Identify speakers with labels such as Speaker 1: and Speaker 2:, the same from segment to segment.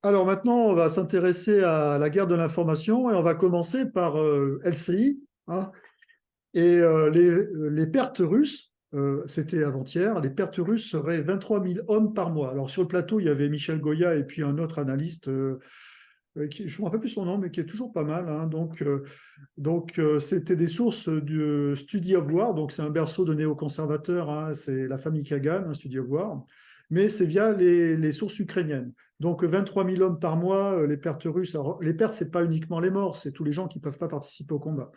Speaker 1: Alors maintenant, on va s'intéresser à la guerre de l'information et on va commencer par LCI, hein. Et les pertes russes, c'était avant-hier, les pertes russes seraient 23 000 hommes par mois. Alors sur le plateau, il y avait Michel Goya et puis un autre analyste, je ne me rappelle plus son nom, mais qui est toujours pas mal, hein. Donc, c'était des sources du Study of War, donc c'est un berceau de néoconservateurs, hein, c'est la famille Kagan, un Study of War, mais c'est via les sources ukrainiennes. Donc 23 000 hommes par mois, les pertes russes. Alors, les pertes, c'est pas uniquement les morts, c'est tous les gens qui ne peuvent pas participer au combat.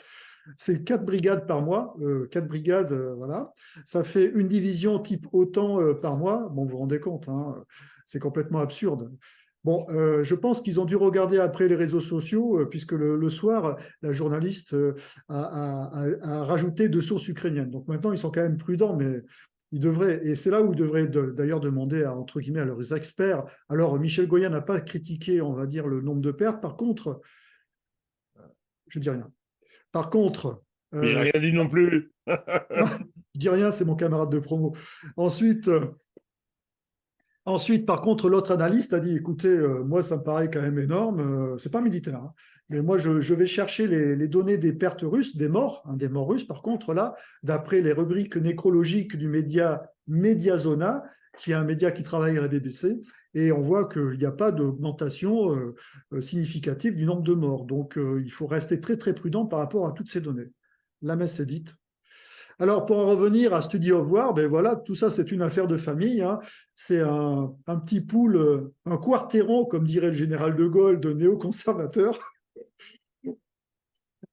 Speaker 1: C'est 4 brigades par mois, 4 brigades, voilà. Ça fait une division type OTAN par mois. Bon, vous vous rendez compte, hein, c'est complètement absurde. Bon, je pense qu'ils ont dû regarder après les réseaux sociaux, puisque le soir, la journaliste a rajouté 2 sources ukrainiennes. Donc maintenant, ils sont quand même prudents, mais ils devraient, et c'est là où ils devraient d'ailleurs demander à, entre guillemets, à leurs experts. Alors, Michel Goya n'a pas critiqué, on va dire, le nombre de pertes. Par contre, je dis rien. Par contre,
Speaker 2: Mais j'ai
Speaker 1: euh,
Speaker 2: rien dit non plus.
Speaker 1: je dis rien, c'est mon camarade de promo. Ensuite, Ensuite, par contre, l'autre analyste a dit, écoutez, moi, ça me paraît quand même énorme, c'est pas militaire, hein, mais moi, je vais chercher les données des pertes russes, des morts, hein, des morts russes, par contre, là, d'après les rubriques nécrologiques du média Mediazona, qui est un média qui travaille à la BBC, et on voit qu'il n'y a pas d'augmentation significative du nombre de morts. Donc, il faut rester très, très prudent par rapport à toutes ces données. La messe est dite. Alors, pour en revenir à Study of War, ben voilà, tout ça, c'est une affaire de famille, hein. C'est un petit pool, un quartéron, comme dirait le général de Gaulle, de néoconservateurs,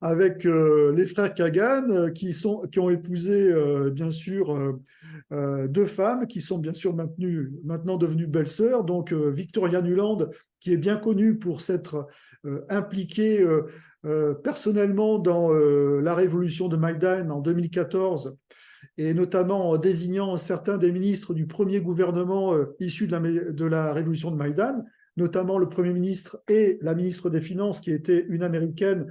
Speaker 1: avec les frères Kagan, qui ont épousé, bien sûr, 2 femmes, qui sont bien sûr maintenant devenues belles-sœurs. Donc, Victoria Nuland, qui est bien connue pour s'être impliquée personnellement dans la révolution de Maïdan en 2014, et notamment en désignant certains des ministres du premier gouvernement issu de la révolution de Maïdan, notamment le Premier ministre et la ministre des Finances, qui était une Américaine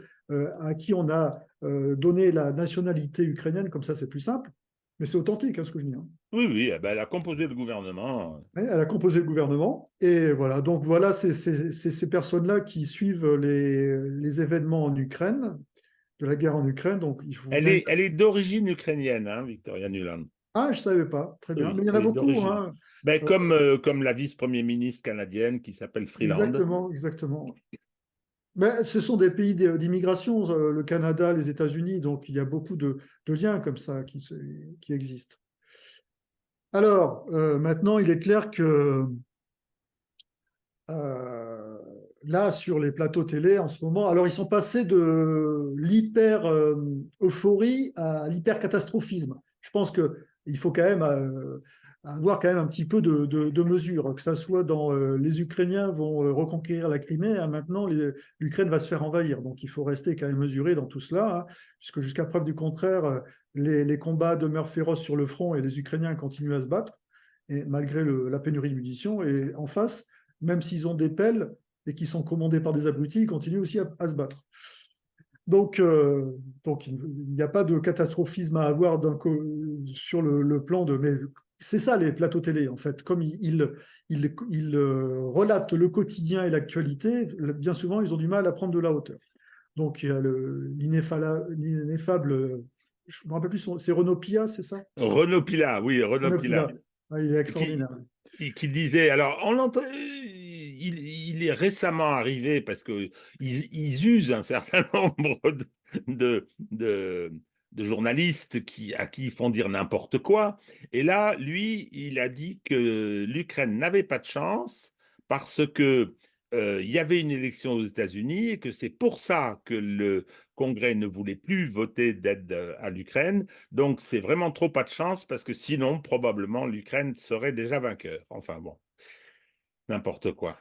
Speaker 1: à qui on a donné la nationalité ukrainienne, comme ça c'est plus simple, mais c'est authentique, hein, ce que je dis, hein.
Speaker 2: Oui, oui, eh ben, elle a composé le gouvernement.
Speaker 1: Ouais, elle a composé le gouvernement, et voilà, donc voilà, c'est ces personnes-là qui suivent les événements en Ukraine, de la guerre en Ukraine, donc il faut bien...
Speaker 2: Elle est d'origine ukrainienne, hein, Victoria Nuland.
Speaker 1: Ah, je ne savais pas, très bien, mais
Speaker 2: Oui,
Speaker 1: il y en a
Speaker 2: oui,
Speaker 1: beaucoup,
Speaker 2: d'origine.
Speaker 1: hein.
Speaker 2: Ben,
Speaker 1: Euh,
Speaker 2: comme la vice-première ministre canadienne qui s'appelle Freeland.
Speaker 1: Exactement, exactement. Mais ce sont des pays d'immigration, le Canada, les États-Unis, donc il y a beaucoup de liens comme ça qui existent. Alors, maintenant, il est clair que euh, là, sur les plateaux télé, en ce moment, alors ils sont passés de l'hyper-euphorie à l'hyper-catastrophisme. Je pense qu'il faut quand même avoir quand même un petit peu de mesure, que ça soit dans les Ukrainiens vont reconquérir la Crimée, hein, maintenant l'Ukraine va se faire envahir. Donc il faut rester quand même mesuré dans tout cela, hein, puisque jusqu'à preuve du contraire, les combats demeurent féroces sur le front et les Ukrainiens continuent à se battre, et malgré la pénurie de munitions. Et en face, même s'ils ont des pelles et qui sont commandés par des abrutis, ils continuent aussi à se battre. Donc, il n'y a pas de catastrophisme à avoir sur le plan de... Mais c'est ça les plateaux télé, en fait. Comme ils relatent le quotidien et l'actualité, bien souvent, ils ont du mal à prendre de la hauteur. Donc, il y a l'ineffable, je ne me rappelle plus, c'est Renaud Pia, c'est ça?
Speaker 2: Renaud Pila, oui, Renaud
Speaker 1: Renaud
Speaker 2: Pila.
Speaker 1: Pila. Ah, il est
Speaker 2: Qui,
Speaker 1: extraordinaire.
Speaker 2: qui disait, alors, il est récemment arrivé parce que ils usent un certain nombre de, de, de journalistes à qui ils font dire n'importe quoi. Et là, lui, il a dit que l'Ukraine n'avait pas de chance parce que il y avait une élection aux États-Unis et que c'est pour ça que le Congrès ne voulait plus voter d'aide à l'Ukraine. Donc, c'est vraiment trop pas de chance parce que sinon, probablement, l'Ukraine serait déjà vainqueur. Enfin bon, n'importe quoi.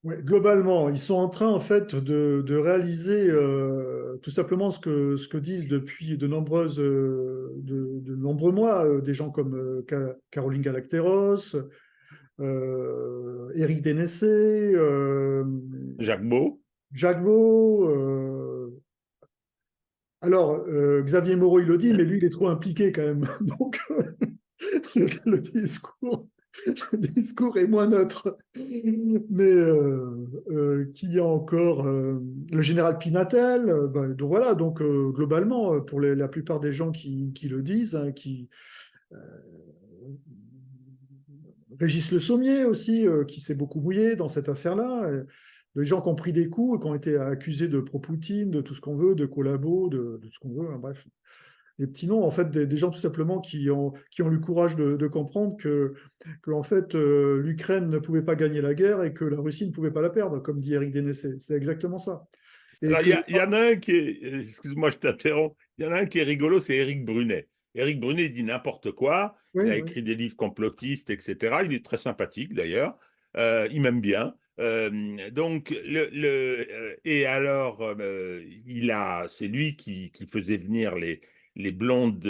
Speaker 1: Ouais, globalement, ils sont en train en fait de réaliser tout simplement ce que disent depuis de nombreux mois des gens comme Caroline Galacteros, Éric Dénessé,
Speaker 2: Jacques Beau,
Speaker 1: Jacques Beau. Alors, Xavier Moreau, il le dit, mais lui, il est trop impliqué quand même. Donc, le discours. le discours est moins neutre. Mais qui y a encore le général Pinatel. Donc voilà, donc globalement, pour la plupart des gens qui le disent, hein, euh, Régis Le Sommier aussi, qui s'est beaucoup mouillé dans cette affaire-là. Les gens qui ont pris des coups et qui ont été accusés de pro-Poutine, de tout ce qu'on veut, de collabo, de tout ce qu'on veut, hein, bref. Des petits noms, en fait, des gens tout simplement qui ont eu le courage de comprendre que en fait, l'Ukraine ne pouvait pas gagner la guerre et que la Russie ne pouvait pas la perdre, comme dit Eric Dénessé. C'est exactement ça. Et
Speaker 2: Alors,
Speaker 1: que les
Speaker 2: il y en a un qui est, excuse-moi, je t'interromps, il y en a un qui est rigolo, c'est Éric Brunet. Éric Brunet, il dit n'importe quoi,
Speaker 1: Oui,
Speaker 2: il a
Speaker 1: oui.
Speaker 2: écrit des livres complotistes, etc. Il est très sympathique d'ailleurs, il m'aime bien. Donc, et alors, c'est lui qui faisait venir les blondes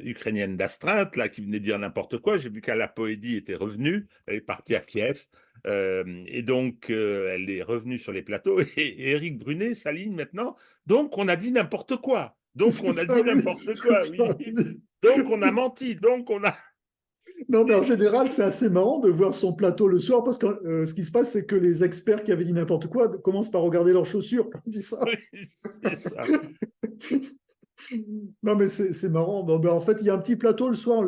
Speaker 2: ukrainiennes d'astreinte, là, qui venaient dire n'importe quoi. J'ai vu qu'Ala Poédie était revenue, elle est partie à Kiev. Et donc, elle est revenue sur les plateaux et Éric Brunet s'aligne maintenant. Donc, on a dit n'importe quoi. Donc,
Speaker 1: C'est
Speaker 2: on a
Speaker 1: ça,
Speaker 2: dit
Speaker 1: oui.
Speaker 2: n'importe
Speaker 1: C'est
Speaker 2: quoi,
Speaker 1: ça.
Speaker 2: oui. Donc, on a menti. Donc, on a.
Speaker 1: Non, mais en général, c'est assez marrant de voir son plateau le soir parce que ce qui se passe, c'est que les experts qui avaient dit n'importe quoi commencent par regarder leurs chaussures quand on dit ça.
Speaker 2: Oui, c'est ça.
Speaker 1: Non, mais c'est marrant. Bon, ben, en fait, il y a un petit plateau le soir,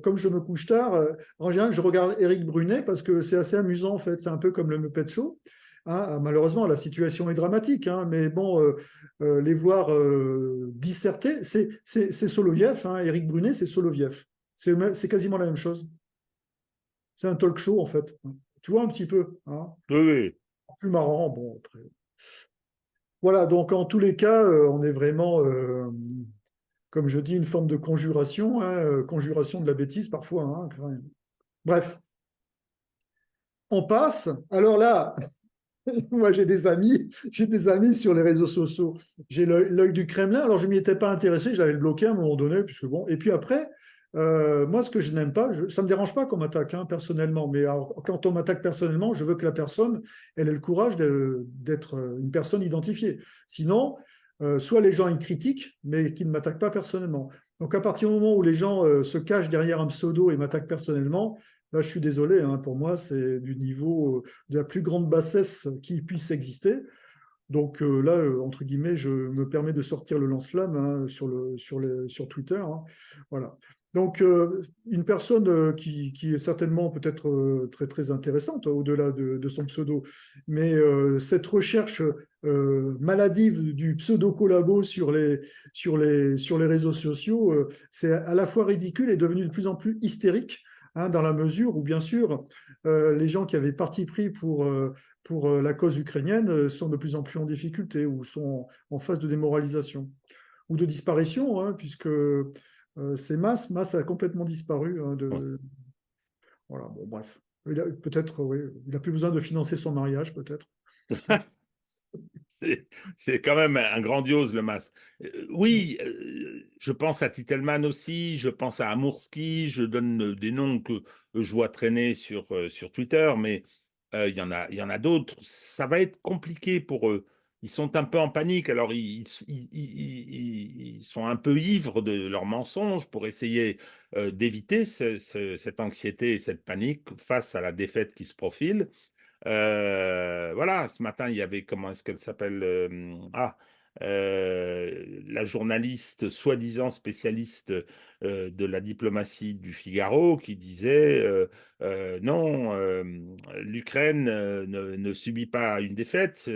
Speaker 1: comme je me couche tard. En général, je regarde Éric Brunet parce que c'est assez amusant, en fait. C'est un peu comme le Muppet Show. Hein. Malheureusement, la situation est dramatique, hein, mais bon, les voir disserter, c'est Soloviev. Hein. Éric Brunet, c'est Soloviev. C'est quasiment la même chose. C'est un talk show, en fait. Tu vois un petit peu. Hein.
Speaker 2: Oui, oui.
Speaker 1: Plus marrant. Bon, après. Voilà, donc en tous les cas, on est vraiment, comme je dis, une forme de conjuration, hein, conjuration de la bêtise parfois. Hein, quand même. Bref, on passe. Alors là, moi j'ai des amis sur les réseaux sociaux. J'ai l'œil du Kremlin. Alors je m'y étais pas intéressé, je l'avais bloqué à un moment donné, puisque bon. Et puis après, moi ce que je n'aime pas, ça me dérange pas qu'on m'attaque hein, personnellement, mais alors, quand on m'attaque personnellement, je veux que la personne, elle ait le courage d'être une personne identifiée. Sinon, soit les gens ils critiquent, mais qu'ils ne m'attaquent pas personnellement. Donc à partir du moment où les gens se cachent derrière un pseudo et m'attaquent personnellement, là je suis désolé, hein, pour moi c'est du niveau de la plus grande bassesse qui puisse exister. Donc là, entre guillemets, je me permets de sortir le lance-flamme hein, sur Twitter. Hein. Voilà. Donc, une personne qui est certainement peut-être très, très intéressante au-delà de son pseudo, mais cette recherche maladive du pseudo-collabo sur les réseaux sociaux, c'est à la fois ridicule et devenu de plus en plus hystérique, hein, dans la mesure où, bien sûr, les gens qui avaient parti pris pour la cause ukrainienne sont de plus en plus en difficulté ou sont en phase de démoralisation ou de disparition, hein, puisque ces masses a complètement disparu. Hein,
Speaker 2: Ouais.
Speaker 1: voilà, bon, bref. Peut-être, oui, il n'a plus besoin de financer son mariage, peut-être.
Speaker 2: C'est quand même un grandiose, le masque. Oui, je pense à Titelman aussi, je pense à Amourski, je donne des noms que je vois traîner sur Twitter, mais il y en a d'autres. Ça va être compliqué pour eux. Ils sont un peu en panique, alors ils sont un peu ivres de leurs mensonges pour essayer d'éviter cette anxiété et cette panique face à la défaite qui se profile. Voilà, ce matin, il y avait, comment est-ce qu'elle s'appelle la journaliste soi-disant spécialiste de la diplomatie du Figaro qui disait non, l'Ukraine ne subit pas une défaite,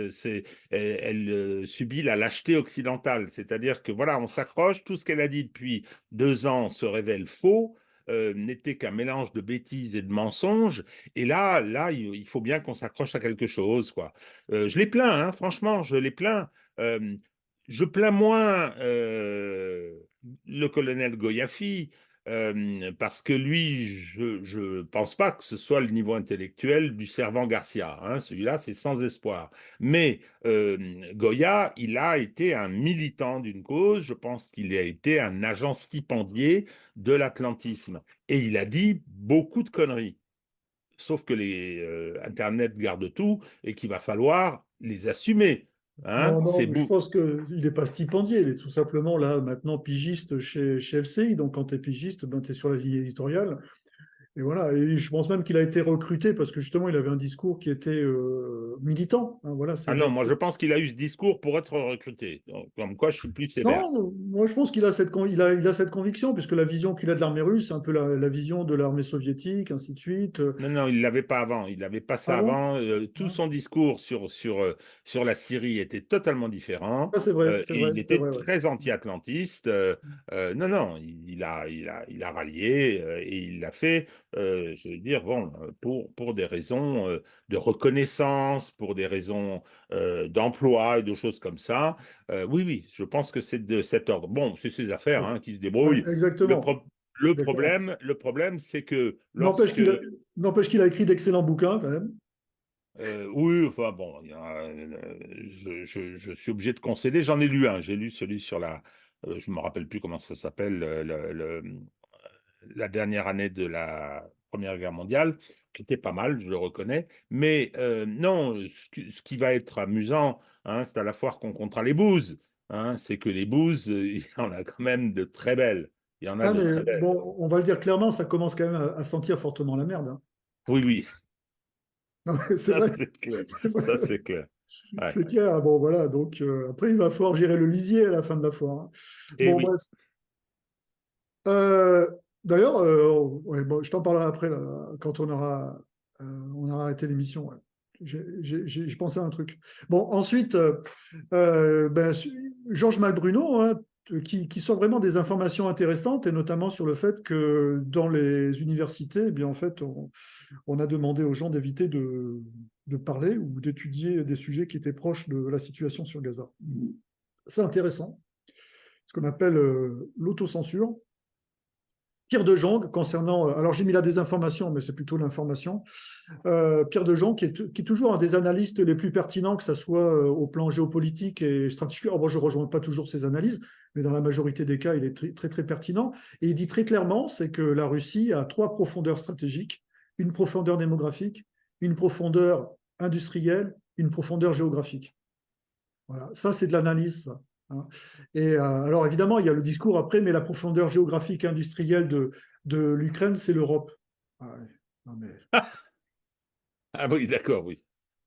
Speaker 2: elle subit la lâcheté occidentale. C'est-à-dire que voilà, on s'accroche, tout ce qu'elle a dit depuis 2 ans se révèle faux. N'était qu'un mélange de bêtises et de mensonges. Et là, il faut bien qu'on s'accroche à quelque chose, quoi. Je les plains, hein, franchement, je les plains. Euh, je plains moins le colonel Goyafi, parce que lui, je pense pas que ce soit le niveau intellectuel du servant Garcia. Hein. Celui-là, c'est sans espoir. Mais Goya, il a été un militant d'une cause. Je pense qu'il a été un agent stipendié de l'atlantisme. Et il a dit beaucoup de conneries. Sauf que les Internet gardent tout et qu'il va falloir les assumer. Hein,
Speaker 1: Non, non,
Speaker 2: c'est
Speaker 1: mais je
Speaker 2: beau.
Speaker 1: pense qu'il n'est pas stipendié, il est tout simplement là maintenant pigiste chez LCI. Donc quand tu es pigiste, ben, tu es sur la ligne éditoriale. Et voilà, et je pense même qu'il a été recruté parce que justement, il avait un discours qui était militant, hein, voilà,
Speaker 2: Ah
Speaker 1: c'est
Speaker 2: non,
Speaker 1: des...
Speaker 2: moi je pense qu'il a eu ce discours pour être recruté. Donc, comme quoi, je suis plus sévère.
Speaker 1: Non, moi je pense qu'il a il a cette conviction, puisque la vision qu'il a de l'armée russe, c'est un peu la vision de l'armée soviétique, ainsi de suite.
Speaker 2: Non, non, il ne l'avait pas avant. Il n'avait pas
Speaker 1: Ah
Speaker 2: ça
Speaker 1: bon?
Speaker 2: avant. Tout
Speaker 1: Non.
Speaker 2: son discours sur la Syrie était totalement différent.
Speaker 1: Ça, c'est vrai, c'est
Speaker 2: Et
Speaker 1: vrai,
Speaker 2: il
Speaker 1: c'est
Speaker 2: était
Speaker 1: vrai, ouais.
Speaker 2: très anti-atlantiste. Non, non, il a rallié et il l'a fait, je veux dire, bon, pour des raisons de reconnaissance, pour des raisons d'emploi et de choses comme ça. Oui, oui, je pense que c'est de cet ordre. Bon, c'est ses affaires hein, qui se
Speaker 1: Ouais,
Speaker 2: débrouillent. Le,
Speaker 1: exactement,
Speaker 2: pro- le
Speaker 1: exactement.
Speaker 2: problème, le problème, c'est que
Speaker 1: N'empêche
Speaker 2: lorsque
Speaker 1: qu'il a, n'empêche qu'il a écrit d'excellents bouquins quand même.
Speaker 2: oui, enfin bon, je suis obligé de concéder. J'en ai lu un. J'ai lu celui sur je me rappelle plus comment ça s'appelle, la dernière année de la Première Guerre mondiale, qui était pas mal, je le reconnais. Mais non, ce qui va être amusant, hein, c'est à la foire qu'on comptera les bouses. Hein, c'est que les bouses, il y en a quand même de très belles. Il y en a
Speaker 1: Ah,
Speaker 2: de
Speaker 1: mais
Speaker 2: très belles.
Speaker 1: bon, on va le dire clairement, ça commence quand même à sentir fortement la merde, hein.
Speaker 2: Oui, oui,
Speaker 1: Non, mais c'est
Speaker 2: ça
Speaker 1: vrai,
Speaker 2: c'est clair.
Speaker 1: c'est
Speaker 2: Ça
Speaker 1: vrai,
Speaker 2: c'est clair. Ouais.
Speaker 1: c'est clair. Bon, voilà, donc après, il va falloir gérer le lisier à la fin de la foire, hein.
Speaker 2: Et
Speaker 1: Bon,
Speaker 2: oui.
Speaker 1: bref. Euh, D'ailleurs, ouais, bon, je t'en parlerai après, là, quand on aura arrêté l'émission. Ouais. J'ai pensé à un truc. Bon, ensuite, ben, Georges Malbruno, hein, qui sont vraiment des informations intéressantes, et notamment sur le fait que dans les universités, eh bien, en fait, on a demandé aux gens d'éviter de parler ou d'étudier des sujets qui étaient proches de la situation sur Gaza. C'est intéressant, ce qu'on appelle l'autocensure. Pierre de Jong, concernant, alors j'ai mis la désinformation, mais c'est plutôt l'information. Pierre de Jong, qui est toujours un des analystes les plus pertinents, que ce soit au plan géopolitique et stratégique. Alors, bon, je ne rejoins pas toujours ses analyses, mais dans la majorité des cas, il est très, très, très pertinent. Et il dit très clairement, c'est que la Russie a trois profondeurs stratégiques, une profondeur démographique, une profondeur industrielle, une profondeur géographique. Voilà, ça c'est de l'analyse, ça, hein. Et alors évidemment, il y a le discours après, mais la profondeur géographique et industrielle de l'Ukraine, c'est l'Europe. Ah ouais. Non, mais,
Speaker 2: Ah oui, d'accord, oui.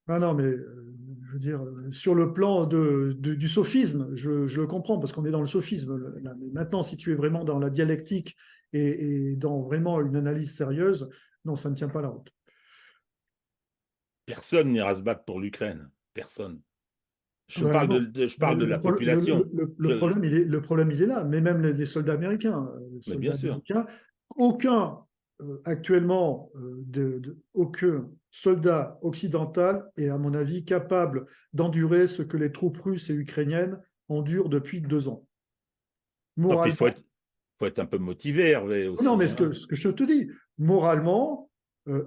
Speaker 1: ah non, mais je veux dire, sur le plan du sophisme, je le comprends parce qu'on est dans le sophisme, là. Mais maintenant, si tu es vraiment dans la dialectique et dans vraiment une analyse sérieuse, non, ça ne tient pas la route.
Speaker 2: Personne n'ira se battre pour l'Ukraine. Personne.
Speaker 1: Ah ben non.
Speaker 2: Je
Speaker 1: Ben,
Speaker 2: parle de la population.
Speaker 1: le problème, il est là. Mais même les soldats américains,
Speaker 2: Mais bien sûr.
Speaker 1: aucun, actuellement, aucun soldat occidental est, à mon avis, capable d'endurer ce que les troupes russes et ukrainiennes endurent depuis 2 ans.
Speaker 2: Non, puis
Speaker 1: Moralement,
Speaker 2: faut être un peu motivé, Hervé,
Speaker 1: oh non,
Speaker 2: aussi.
Speaker 1: mais
Speaker 2: Hein.
Speaker 1: ce que je te dis, moralement,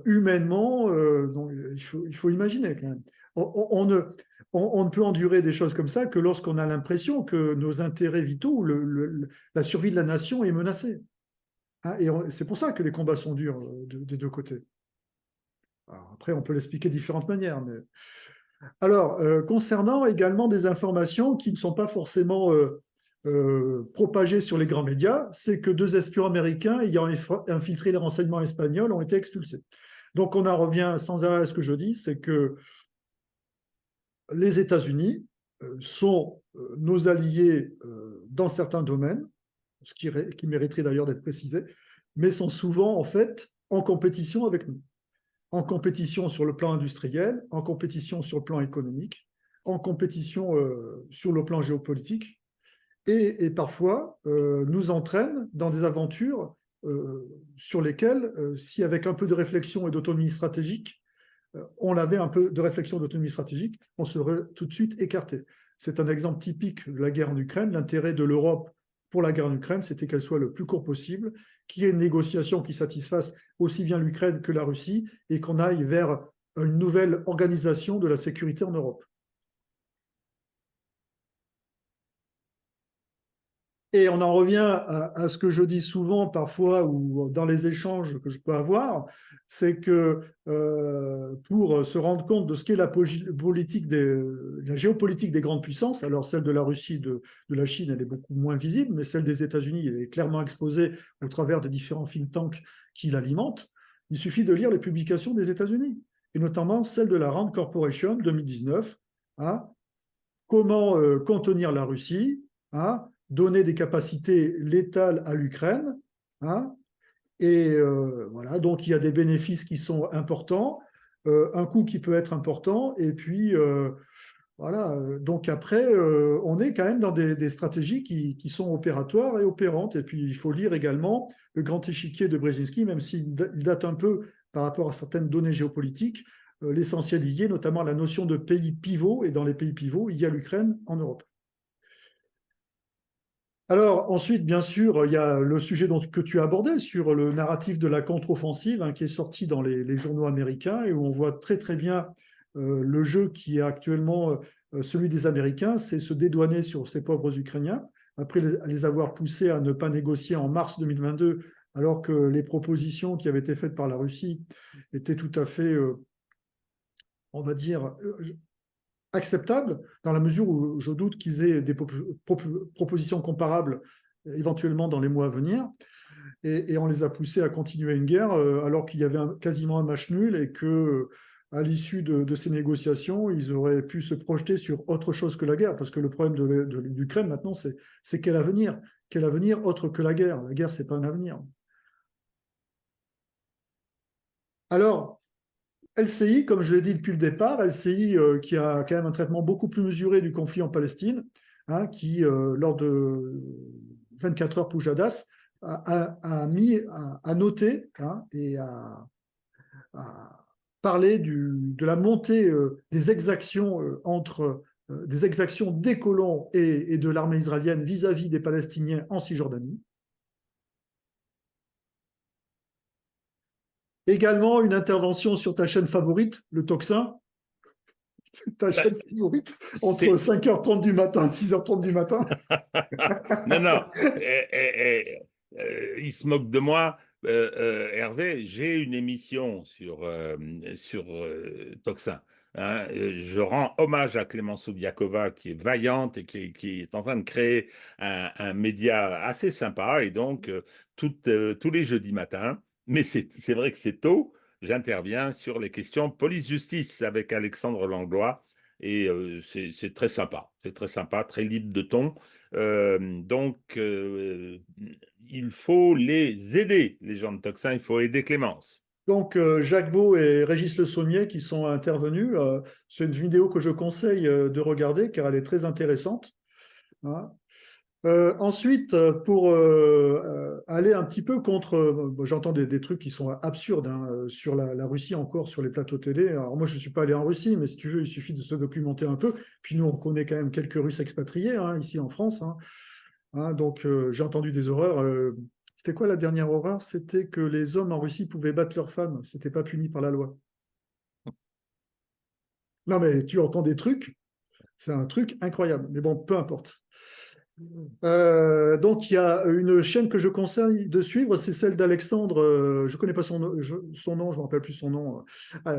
Speaker 1: humainement, donc, il faut imaginer quand même. On ne, on ne peut endurer des choses comme ça que lorsqu'on a l'impression que nos intérêts vitaux, la survie de la nation est menacée, hein. Et c'est pour ça que les combats sont durs des deux côtés. Alors, après, on peut l'expliquer de différentes manières. Mais... Alors, concernant également des informations qui ne sont pas forcément propagées sur les grands médias, c'est que 2 espions américains ayant infiltré les renseignements espagnols ont été expulsés. Donc, on en revient sans arrêt à ce que je dis, c'est que les États-Unis sont nos alliés dans certains domaines, qui mériterait d'ailleurs d'être précisé, mais sont souvent en fait en compétition avec nous, en compétition sur le plan industriel, en compétition sur le plan économique, en compétition sur le plan géopolitique, et parfois nous entraînent dans des aventures sur lesquelles, si avec un peu de réflexion et d'autonomie stratégique, on avait un peu de réflexion d'autonomie stratégique, on serait tout de suite écarté. C'est un exemple typique de la guerre en Ukraine. L'intérêt de l'Europe pour la guerre en Ukraine, c'était qu'elle soit le plus court possible, qu'il y ait une négociation qui satisfasse aussi bien l'Ukraine que la Russie, et qu'on aille vers une nouvelle organisation de la sécurité en Europe. Et on en revient à ce que je dis souvent parfois ou dans les échanges que je peux avoir, c'est que pour se rendre compte de ce qu'est la géopolitique des grandes puissances, alors celle de la Russie, de la Chine, elle est beaucoup moins visible, mais celle des États-Unis, elle est clairement exposée au travers des différents think tanks qui l'alimentent. il suffit de lire les publications des États-Unis, et notamment celle de la Rand Corporation 2019, hein, comment contenir la Russie, hein, donner des capacités létales à l'Ukraine, hein, et voilà, donc il y a des bénéfices qui sont importants, un coût qui peut être important, et puis voilà, donc après, on est quand même dans des stratégies qui sont opératoires et opérantes. Et puis, il faut lire également le grand échiquier de Brzezinski, même s'il date un peu par rapport à certaines données géopolitiques. L'essentiel y est, notamment la notion de pays pivot. Et dans les pays pivots, il y a l'Ukraine en Europe. Alors, ensuite, bien sûr, il y a le sujet que tu as abordé sur le narratif de la contre-offensive, hein, qui est sorti dans les journaux américains et où on voit très, très bien le jeu qui est actuellement celui des Américains, c'est se dédouaner sur ces pauvres Ukrainiens, après les avoir poussés à ne pas négocier en mars 2022, alors que les propositions qui avaient été faites par la Russie étaient tout à fait, on va dire, acceptables, dans la mesure où je doute qu'ils aient des propositions comparables éventuellement dans les mois à venir. Et on les a poussés à continuer une guerre alors qu'il y avait quasiment un match nul et que à l'issue de ces négociations, ils auraient pu se projeter sur autre chose que la guerre, parce que le problème de l'Ukraine maintenant, c'est quel avenir? Quel avenir autre que la guerre? La guerre, c'est pas un avenir. Alors, LCI, comme je l'ai dit depuis le départ, LCI qui a quand même un traitement beaucoup plus mesuré du conflit en Palestine, hein, qui, lors de 24 heures Pujadas, a noté, hein, et à parler de la montée des exactions des exactions des colons et de l'armée israélienne vis-à-vis des Palestiniens en Cisjordanie. Également une intervention sur ta chaîne favorite, le Tocsin, ta chaîne favorite, entre 5h30 du matin et 6h30 du matin.
Speaker 2: Non, non, il se moque de moi. Hervé, j'ai une émission sur Tocsin. Hein. Je rends hommage à Clémence Soudiakova, qui est vaillante et qui est en train de créer un média assez sympa. Et donc, tous les jeudis matins, mais c'est vrai que c'est tôt, j'interviens sur les questions police-justice avec Alexandre Langlois. Et c'est très sympa. C'est très sympa, très libre de ton. Donc, il faut les aider, les gens de Tocsin, il faut aider Clémence.
Speaker 1: Donc, Jacques Beau et Régis Le Sommier qui sont intervenus. C'est une vidéo que je conseille de regarder car elle est très intéressante. Hein. Ensuite, pour aller un petit peu contre, j'entends des trucs qui sont absurdes hein, sur la Russie encore, sur les plateaux télé. Alors moi, je ne suis pas allé en Russie, mais si tu veux, il suffit de se documenter un peu. Puis nous, on connaît quand même quelques Russes expatriés hein, ici en France. Hein. Hein, donc, j'ai entendu des horreurs. C'était quoi la dernière horreur? C'était que les hommes en Russie pouvaient battre leurs femmes. C'était pas puni par la loi. Non, mais tu entends des trucs. C'est un truc incroyable. Mais bon, peu importe. Donc, il y a une chaîne que je conseille de suivre, c'est celle d'Alexandre. Je ne connais pas son nom, je ne me rappelle plus son nom.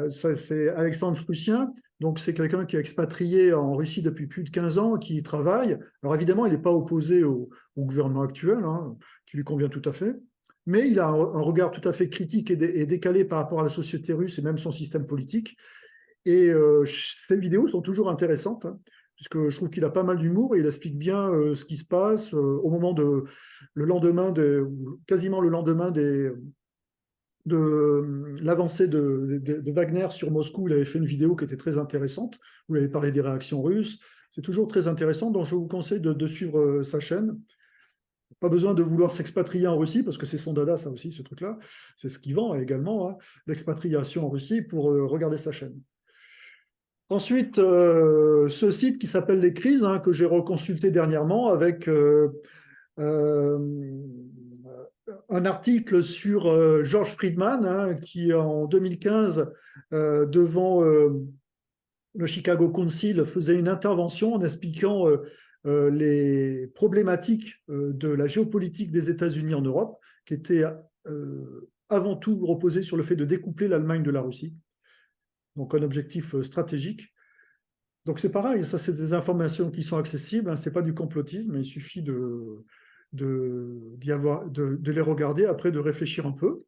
Speaker 1: C'est Alexandre Frucien. Donc, c'est quelqu'un qui est expatrié en Russie depuis plus de 15 ans, qui y travaille. Alors, évidemment, il n'est pas opposé au gouvernement actuel, hein, qui lui convient tout à fait. Mais il a un regard tout à fait critique et décalé par rapport à la société russe et même son système politique. Et ces vidéos sont toujours intéressantes. Hein, puisque je trouve qu'il a pas mal d'humour et il explique bien ce qui se passe au moment le lendemain, quasiment le lendemain de l'avancée de Wagner sur Moscou. Il avait fait une vidéo qui était très intéressante, où il avait parlé des réactions russes. C'est toujours très intéressant, donc je vous conseille de suivre sa chaîne. Pas besoin de vouloir s'expatrier en Russie, parce que c'est son dada, ça aussi, ce truc-là. C'est ce qu'il vend également, hein, l'expatriation en Russie, pour regarder sa chaîne. Ensuite, ce site qui s'appelle Les Crises, hein, que j'ai reconsulté dernièrement avec un article sur George Friedman, hein, qui en 2015, devant le Chicago Council, faisait une intervention en expliquant les problématiques de la géopolitique des États-Unis en Europe, qui était avant tout reposée sur le fait de découpler l'Allemagne de la Russie. Donc un objectif stratégique. Donc c'est pareil, ça c'est des informations qui sont accessibles, hein, c'est pas du complotisme, il suffit de les regarder, après de réfléchir un peu.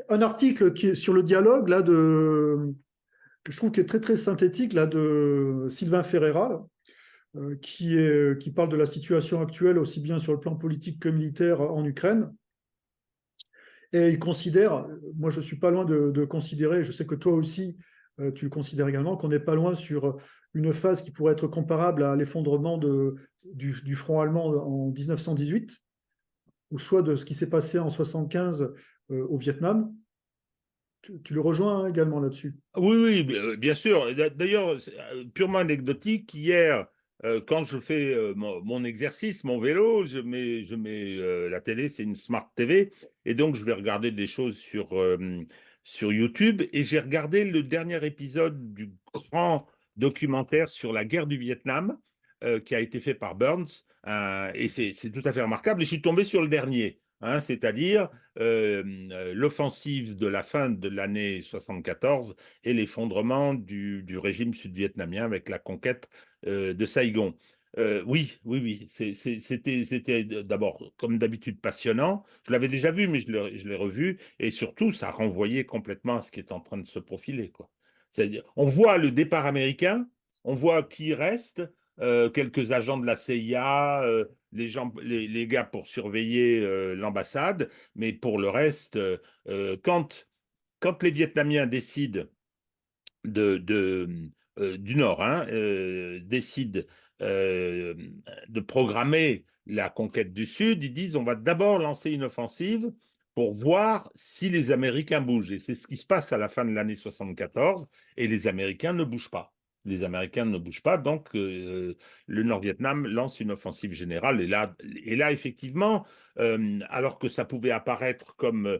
Speaker 1: un article qui est sur le dialogue là que je trouve qui est très très synthétique là de Sylvain Ferreira là, qui parle de la situation actuelle aussi bien sur le plan politique que militaire en Ukraine. Et il considère, moi je suis pas loin de considérer, je sais que toi aussi tu le considères également, qu'on n'est pas loin sur une phase qui pourrait être comparable à l'effondrement du front allemand en 1918, ou soit de ce qui s'est passé en 75 au Vietnam. Tu le rejoins également là-dessus.
Speaker 2: Oui, oui, bien sûr. D'ailleurs, c'est, purement anecdotique, hier, quand je fais mon exercice, mon vélo, je mets la télé, c'est une Smart TV, et donc je vais regarder des choses sur YouTube, et j'ai regardé le dernier épisode du grand documentaire sur la guerre du Vietnam, qui a été fait par Burns, et c'est tout à fait remarquable, et je suis tombé sur le dernier. Hein, c'est-à-dire l'offensive de la fin de l'année 74 et l'effondrement du régime sud-vietnamien avec la conquête de Saigon. Oui, oui, oui, c'était d'abord, comme d'habitude, passionnant. Je l'avais déjà vu, mais je l'ai revu. Et surtout, ça renvoyait complètement à ce qui est en train de se profiler, quoi. C'est-à-dire, on voit le départ américain, on voit qui reste, quelques agents de la CIA, les gens, les gars pour surveiller l'ambassade, mais pour le reste, quand les Vietnamiens décident du Nord, hein, décident euh, de programmer la conquête du Sud, ils disent on va d'abord lancer une offensive pour voir si les Américains bougent. Et c'est ce qui se passe à la fin de l'année 74, et les Américains ne bougent pas. Les Américains ne bougent pas, donc le Nord-Vietnam lance une offensive générale. Et là effectivement, alors que ça pouvait apparaître comme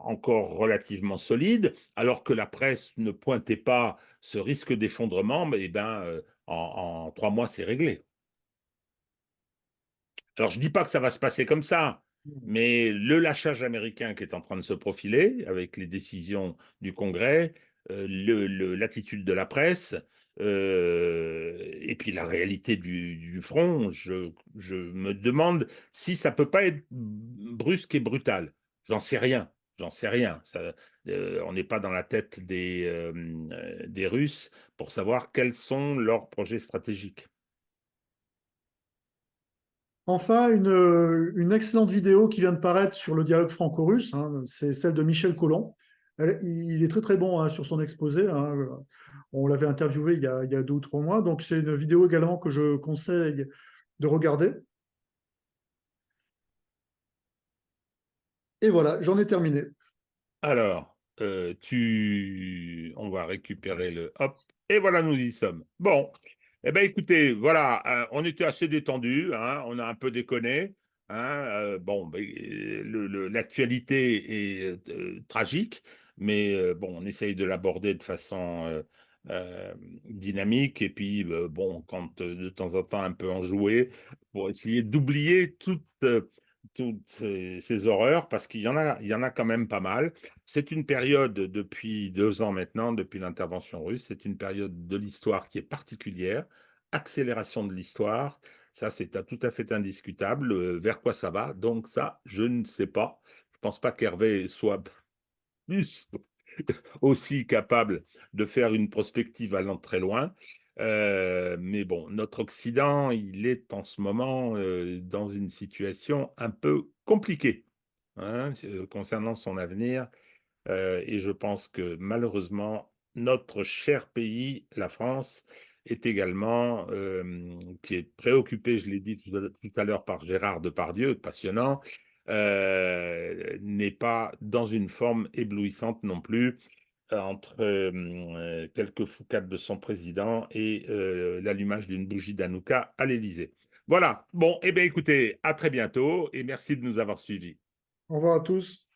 Speaker 2: encore relativement solide, alors que la presse ne pointait pas ce risque d'effondrement, mais eh ben, en 3 mois, c'est réglé. Alors, je ne dis pas que ça va se passer comme ça, mais le lâchage américain qui est en train de se profiler avec les décisions du Congrès, l'attitude de la presse, et puis la réalité du front, je me demande si ça peut pas être brusque et brutal. J'en sais rien. J'en sais rien. On n'est pas dans la tête des Russes pour savoir quels sont leurs projets stratégiques.
Speaker 1: Enfin, une excellente vidéo qui vient de paraître sur le dialogue franco-russe, hein, c'est celle de Michel Collomb. Il est très très bon hein, sur son exposé. Hein. On l'avait interviewé il y a 2 ou 3 mois, donc c'est une vidéo également que je conseille de regarder. Et voilà, j'en ai terminé.
Speaker 2: Alors, on va récupérer le hop, et voilà, nous y sommes. Bon, eh bien, écoutez, voilà, on était assez détendu, hein, on a un peu déconné, hein, bon, ben, l'actualité est tragique, mais bon, on essaye de l'aborder de façon euh, dynamique, et puis, bon, quand de temps en temps un peu enjoué, pour essayer d'oublier toutes ces horreurs, parce qu'il y en a quand même pas mal. C'est une période depuis 2 ans maintenant, depuis l'intervention russe, c'est une période de l'histoire qui est particulière, accélération de l'histoire, ça c'est tout à fait indiscutable. Vers quoi ça va? Donc ça, je ne sais pas. Je pense pas qu'Hervé soit plus aussi capable de faire une prospective allant très loin. Mais bon, notre Occident, il est en ce moment dans une situation un peu compliquée, hein, concernant son avenir. Et je pense que malheureusement, notre cher pays, la France, est également, qui est préoccupé, je l'ai dit tout à l'heure par Gérard Depardieu, passionnant, n'est pas dans une forme éblouissante non plus, entre quelques foucades de son président et l'allumage d'une bougie d'Hanouka à l'Élysée. Voilà, bon, eh bien écoutez, à très bientôt et merci de nous avoir suivis.
Speaker 1: Au revoir à tous.